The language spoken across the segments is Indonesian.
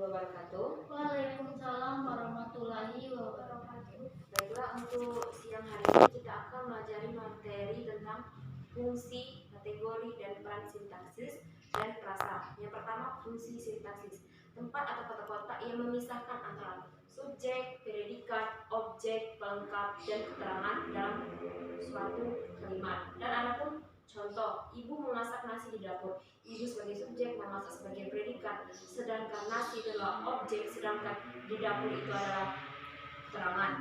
wabarakatuh. Waalaikumsalam warahmatullahi wabarakatuh. Baiklah, untuk siang hari ini kita akan mempelajari materi tentang fungsi, kategori, dan peran sintaksis dan frasa. Yang pertama, fungsi sintaksis. Tempat atau kata kotak yang memisahkan antara subjek, predikat, objek, pelengkap, dan keterangan dalam suatu kalimat. Dan adapun contoh, ibu memasak nasi di dapur. Ibu sebagai subjek, memasak sebagai predikat, sedangkan nasi adalah objek, sedangkan di dapur itu adalah keterangan.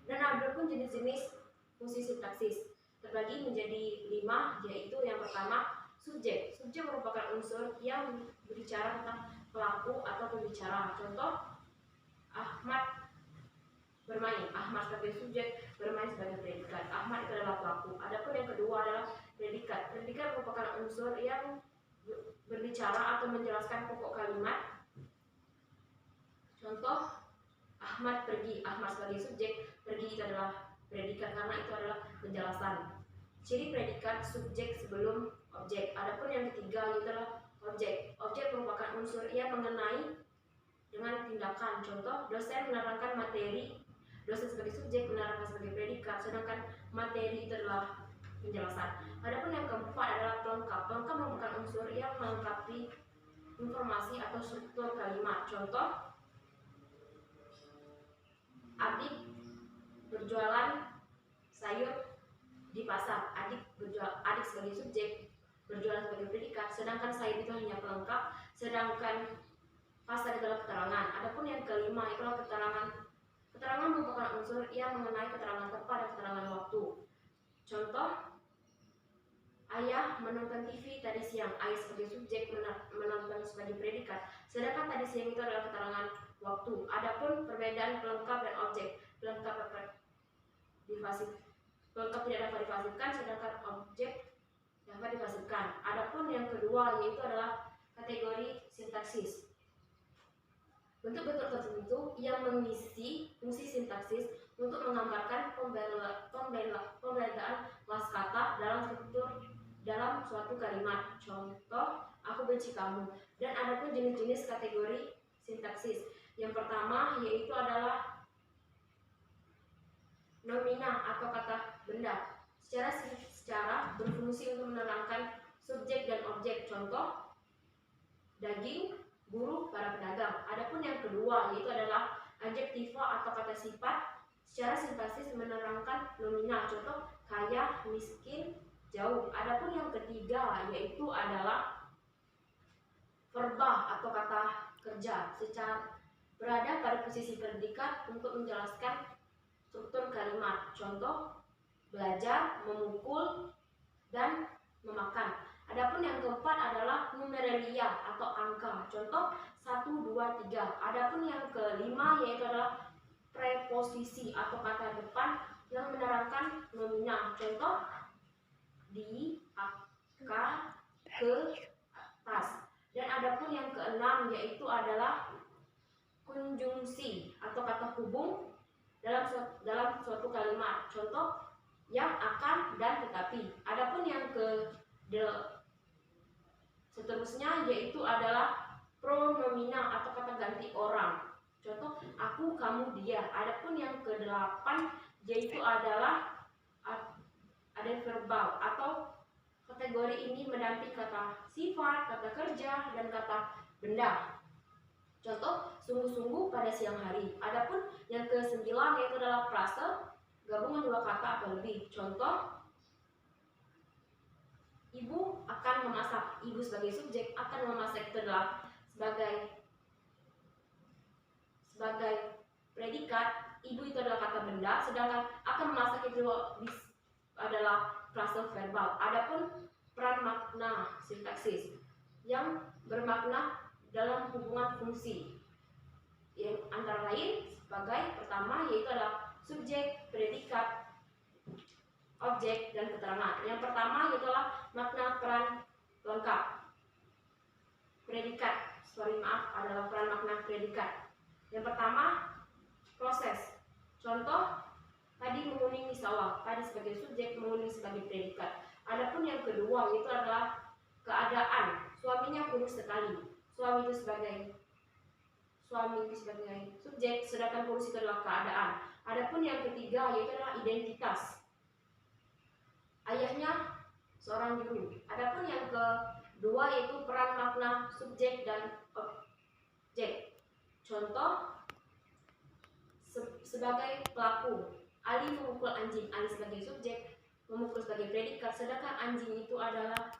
Dan ada pun jenis-jenis fungsi sintaksis terbagi menjadi 5, yaitu yang pertama subjek. Subjek merupakan unsur yang berbicara tentang pelaku atau pembicara. Contoh, Ahmad bermain. Ahmad sebagai subjek, bermain sebagai predikat. Ahmad itu adalah pelaku. Adapun yang kedua adalah predikat. Predikat merupakan unsur yang berbicara atau menjelaskan pokok kalimat. Contoh, Ahmad pergi. Ahmad sebagai subjek, pergi itu adalah predikat karena itu adalah penjelasan. Ciri predikat subjek sebelum objek. Adapun yang ketiga itu adalah objek. Objek merupakan unsur yang mengenai dengan tindakan. Contoh, dosen menerangkan materi. Dosen sebagai subjek, menerangkan sebagai predikat, sedangkan materi itu adalah penjelasan. Adapun yang keempat adalah pelengkap. Pelengkap merupakan unsur yang melengkapi informasi atau struktur kalimat. Contoh, adik berjualan sayur di pasar. Adik sebagai subjek, berjualan sebagai predikat, sedangkan sayur itu hanya pelengkap, sedangkan pasar adalah keterangan. Adapun yang kelima itulah keterangan. Keterangan merupakan unsur yang mengenai keterangan tempat dan keterangan waktu. Contoh, ayah menonton TV tadi siang. Ayah sebagai subjek, menonton sebagai predikat, sedangkan tadi siang itu adalah keterangan waktu. Adapun perbedaan pelengkap dan objek. Pelengkap tidak dapat difasifkan, sedangkan objek dapat difasifkan. Adapun yang kedua yaitu adalah kategori sintaksis. Bentuk-bentuk tertentu yang mengisi fungsi sintaksis untuk menggambarkan pembedaan kosakata dalam suatu kalimat. Contoh, aku benci kamu. Dan adapun jenis-jenis kategori sintaksis. Yang pertama yaitu adalah nomina atau kata benda. Secara berfungsi untuk menerangkan subjek dan objek. Contoh, daging, buruh, para pedagang. Adapun yang kedua yaitu adalah adjektiva atau kata sifat. Secara sintaksis menerangkan nomina. Contoh, kaya, miskin, jauh. Adapun yang ketiga yaitu adalah verba atau kata kerja. Secara berada pada posisi predikat untuk menjelaskan struktur kalimat. Contoh, belajar, memukul, dan memakan. Adapun yang keempat adalah numeralia atau angka. Contoh, 1, 2, 3. Adapun yang kelima yaitu adalah preposisi atau kata depan yang menerangkan nomina. Contoh, di, ke, atas. Dan adapun yang keenam yaitu adalah konjungsi atau kata hubung dalam suatu kalimat. Contoh, yang, akan, dan tetapi. Adapun yang seterusnya yaitu adalah pronomina atau kata ganti orang. Contoh, aku, kamu, dia. Adapun yang kedelapan yaitu adalah adverbal atau kategori ini mendampingi kata sifat, kata kerja, dan kata benda. Contoh, sungguh-sungguh pada siang hari. Adapun yang kesembilan yaitu adalah frase, gabungan dua kata atau lebih. Contoh, ibu akan memasak. Ibu sebagai subjek, akan memasak itu adalah sebagai predikat. Ibu itu adalah kata benda, sedangkan akan memasak itu adalah frase verbal. Adapun peran makna sintaksis yang bermakna dalam hubungan fungsi, yang antara lain sebagai pertama yaitu adalah subjek, predikat, objek, dan keterangan. Yang pertama yaitu adalah makna peran lengkap. Predikat, adalah peran makna predikat. Yang pertama, proses. Contoh, tadi menguning di sawah. Tadi sebagai subjek, menguning sebagai predikat. Adapun yang kedua yaitu adalah keadaan. Suaminya kurus sekali. Suami itu sebagai suami itu sebagai subjek, sedangkan fungsi itu adalah keadaan. Adapun yang ketiga yaitu adalah identitas. Ayahnya seorang guru. Adapun yang kedua yaitu peran makna subjek dan objek. Contoh sebagai pelaku, Ali memukul anjing. Ali sebagai subjek, memukul sebagai predikat, sedangkan anjing itu adalah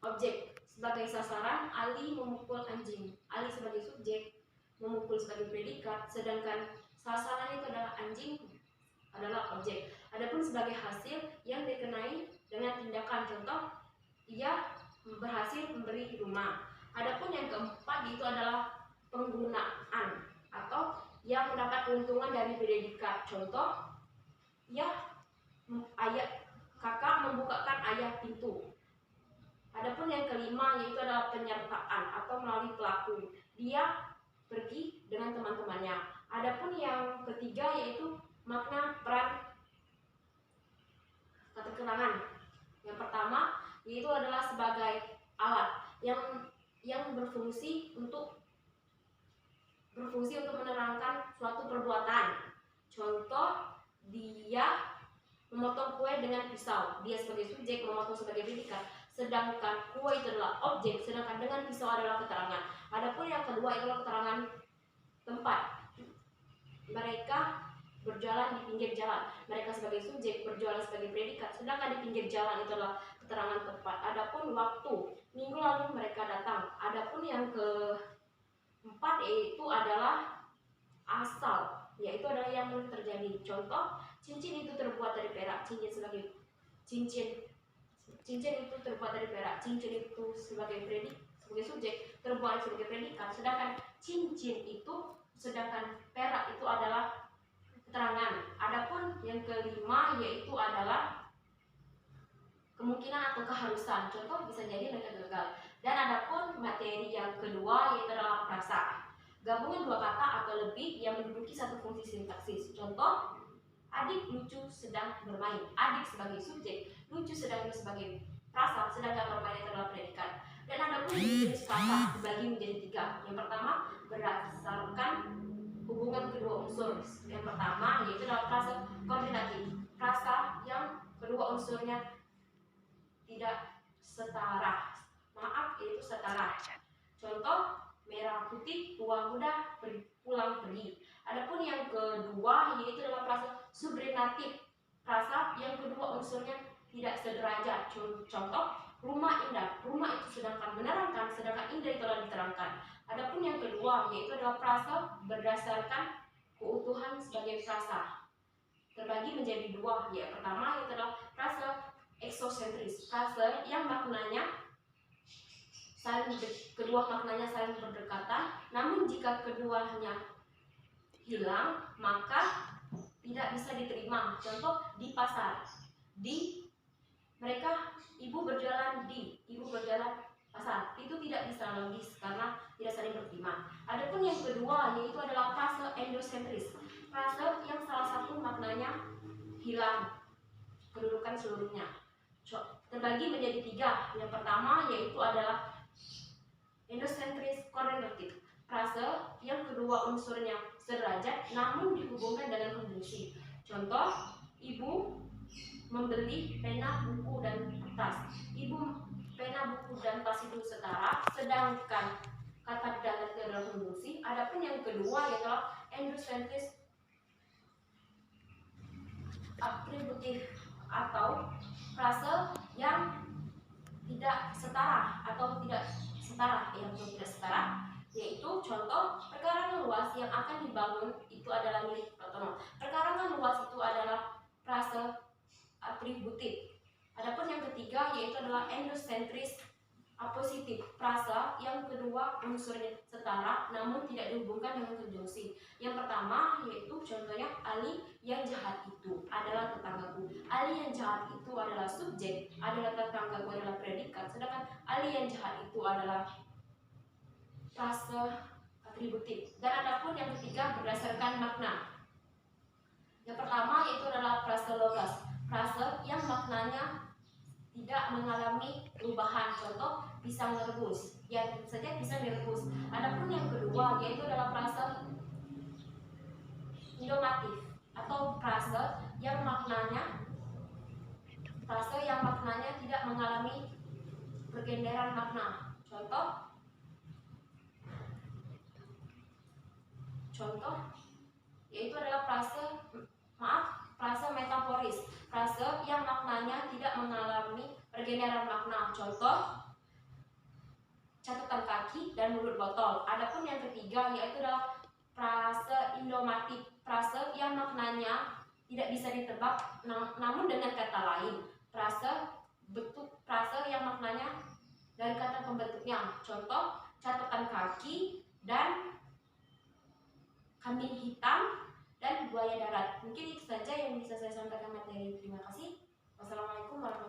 objek. Sebagai sasaran, Ali memukul anjing. Ali sebagai subjek, memukul sebagai predikat, sedangkan sasaran itu adalah anjing adalah objek. Adapun sebagai hasil yang dikenai dengan tindakan, contoh ia berhasil memberi rumah. Adapun yang keempat itu adalah penggunaan atau yang mendapat keuntungan dari predikat. Contoh kakak membukakan ayah pintu. Adapun yang kelima yaitu adalah penyertaan atau melalui pelaku. Dia pergi dengan teman-temannya. Adapun yang ketiga yaitu makna peran keterangan. Yang pertama yaitu adalah sebagai alat yang berfungsi untuk menerangkan suatu perbuatan. Contoh dia memotong kue dengan pisau. Dia sebagai subjek, memotong sebagai predikat. Sedangkan kue itu adalah objek, sedangkan dengan pisau adalah keterangan. Adapun yang kedua adalah keterangan tempat. Mereka berjalan di pinggir jalan. Mereka sebagai subjek, berjalan sebagai predikat, sedangkan di pinggir jalan itu adalah keterangan tempat. Adapun waktu, minggu lalu mereka datang. Adapun yang keempat yaitu adalah asal, yaitu adalah yang terjadi. Contoh, cincin itu terbuat dari perak. Cincin itu terbuat dari perak. Cincin itu sebagai subjek terbuat sebagai predikat, sedangkan perak itu adalah keterangan. Adapun yang kelima yaitu adalah kemungkinan atau keharusan. Contoh bisa jadi mereka gagal. Dan adapun materi yang kedua yaitu adalah prasa. Gabungan dua kata atau lebih yang menduduki satu fungsi sintaksis. Contoh, adik lucu sedang bermain. Adik sebagai subjek, lucu sedang sebagai prasa, sedangkan bermain itu adalah predikat. Dan adapun jenis prasa dibagi menjadi tiga. Yang pertama berdasarkan hubungan kedua unsur. Yang pertama yaitu adalah prasa koordinatif. Prasa yang kedua unsurnya tidak setara. Yaitu setara. Contoh, merah putih, tua muda, pulang pergi. Adapun yang kedua yaitu adalah prasa subordinatif. Prasa yang kedua unsurnya tidak sederajat. Contoh, rumah indah. Rumah itu sedangkan menerangkan, sedangkan indah itu adalah diterangkan. Adapun yang kedua yaitu adalah prasa berdasarkan keutuhan sebagai prasa. Terbagi menjadi dua. Yang pertama yaitu adalah prasa eksosentris. Prasa yang kedua maknanya saling berdekatan, namun jika keduanya hilang maka tidak bisa diterima. Contoh, di pasar. Ibu berjalan pasar. Itu tidak bisa logis karena tidak saling berterima. Adapun yang kedua yaitu adalah prasa endosentris. Prasa yang salah satu maknanya hilang kedudukan seluruhnya. Terbagi menjadi tiga. Yang pertama yaitu adalah endosentris koordinatif. Prasa yang kedua unsurnya sederajat namun dihubungkan dengan konjungsi. Contoh, ibu membeli pena, buku, dan tas. Ibu, pena, buku, dan tas itu setara, sedangkan kata dan itu adalah konjungsi. Adapun yang kedua yaitu endosentris atributif atau prasa yang tidak setara yaitu contoh, perkarangan luas yang akan dibangun itu adalah milik Platono. Perkarangan luas itu adalah prasa atributif. Adapun yang ketiga yaitu adalah endosentris apositif. Prasa yang kedua unsurnya setara namun tidak dihubungkan dengan konjungsi. Yang pertama yaitu contohnya, Ali yang jahat itu adalah tetanggaku. Ali yang jahat itu adalah subjek, adalah tetanggaku adalah predikat, sedangkan Ali yang jahat itu adalah prasa atributif. Dan adapun yang ketiga berdasarkan makna. Yang pertama yaitu adalah prasa logos. Prasa yang maknanya tidak mengalami perubahan. Contoh pisang merebus, ya tentu saja pisang direbus. Adapun yang kedua yaitu adalah frase idiomatif atau frase yang maknanya tidak mengalami pergenderan makna. Contoh yaitu adalah frase metaforis, frase yang maknanya tidak mengalami pergenderan makna. Contoh catatan kaki dan mulut botol. Adapun yang ketiga yaitu adalah frase idiomatik, frase yang maknanya tidak bisa ditebak namun dengan kata lain. Frase yang maknanya dari kata pembentuknya. Contoh catatan kaki dan kambing hitam dan buaya darat. Mungkin itu saja yang bisa saya sampaikan materi. Terima kasih. Wassalamualaikum warahmatullahi wabarakatuh.